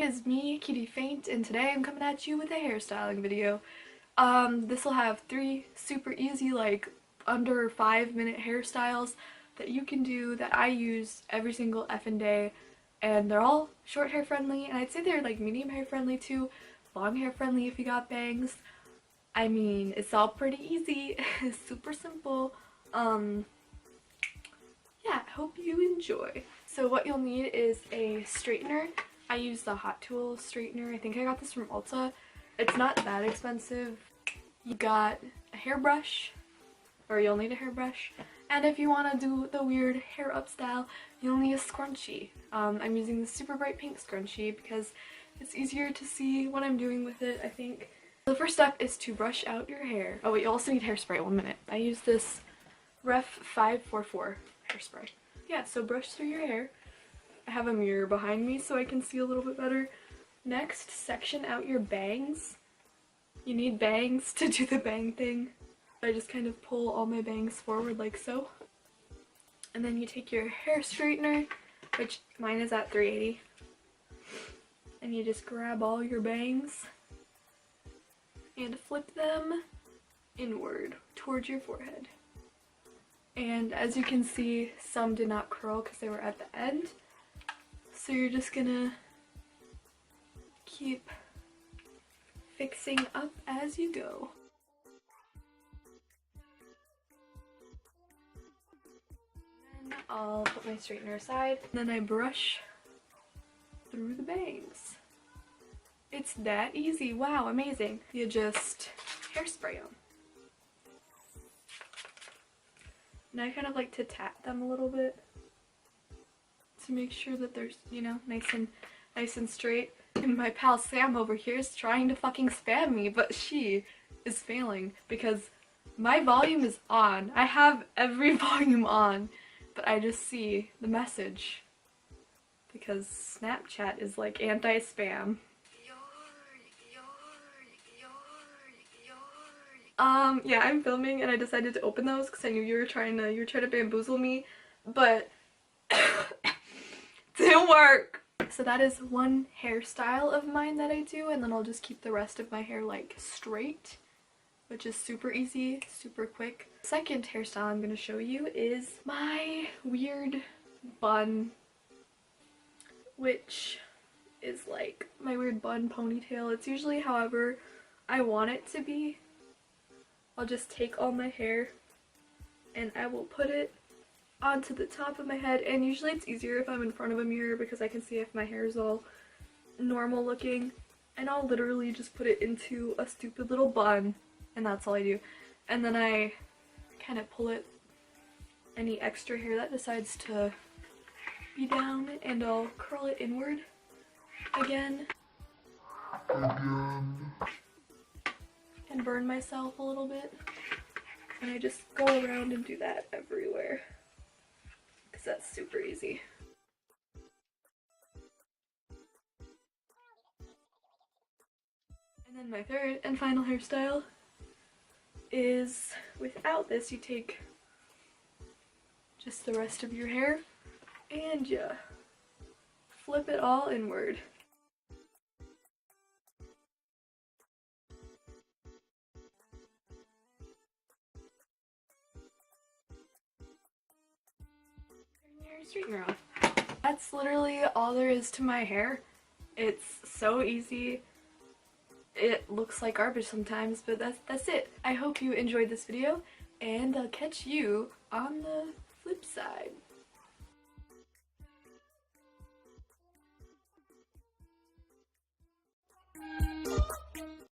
it is me, Kitty Faint, and today I'm coming at you with a hairstyling video. This will have 3 super easy, like, under 5-minute hairstyles that you can do that I use every single effing day, and they're all short hair friendly, and I'd say they're like medium hair friendly too, long hair friendly if you got bangs. I mean, it's all pretty easy. It's super simple. Yeah, I hope you enjoy. So what you'll need is a straightener. I use the Hot Tool straightener. I think I got this from Ulta. It's not that expensive. You got a hairbrush, or you'll need a hairbrush. And if you want to do the weird hair up style, you'll need a scrunchie. I'm using the super bright pink scrunchie because it's easier to see what I'm doing with it, I think. The first step is to brush out your hair. Oh wait, you also need hairspray. 1 minute. I use this Ref 544 hairspray. Yeah, so brush through your hair. I have a mirror behind me so I can see a little bit better. Next, section out your bangs. You need bangs to do the bang thing. I just kind of pull all my bangs forward like so. And then you take your hair straightener, which mine is at 380. And you just grab all your bangs and flip them inward towards your forehead. And as you can see, some did not curl because they were at the end. So you're just gonna keep fixing up as you go. Then I'll put my straightener aside. Then I brush through the bangs. It's that easy. Wow, amazing. You just hairspray them. And I kind of like to tap them a little bit to make sure that they're, you know, nice and straight. And my pal Sam over here is trying to fucking spam me, but she is failing because my volume is on. I have every volume on, but I just see the message because Snapchat is like anti-spam. Yeah, I'm filming and I decided to open those because I knew you were trying to bamboozle me, but didn't work. So that is one hairstyle of mine that I do, and then I'll just keep the rest of my hair like straight, which is super easy, super quick. Second hairstyle I'm gonna show you is my weird bun, which is like my weird bun ponytail. It's usually however I want it to be. I'll just take all my hair and I will put it onto the top of my head, and usually it's easier if I'm in front of a mirror because I can see if my hair is all normal looking, and I'll literally just put it into a stupid little bun, and that's all I do. And then I kind of pull it, any extra hair that decides to be down, and I'll curl it inward again. And burn myself a little bit, and I just go around and do that everywhere because that's super easy. And then my third and final hairstyle is, without this, you take just the rest of your hair and you flip it all inward. Straightener off. That's literally all there is to my hair. It's so easy. It looks like garbage sometimes, but that's it. I hope you enjoyed this video, and I'll catch you on the flip side.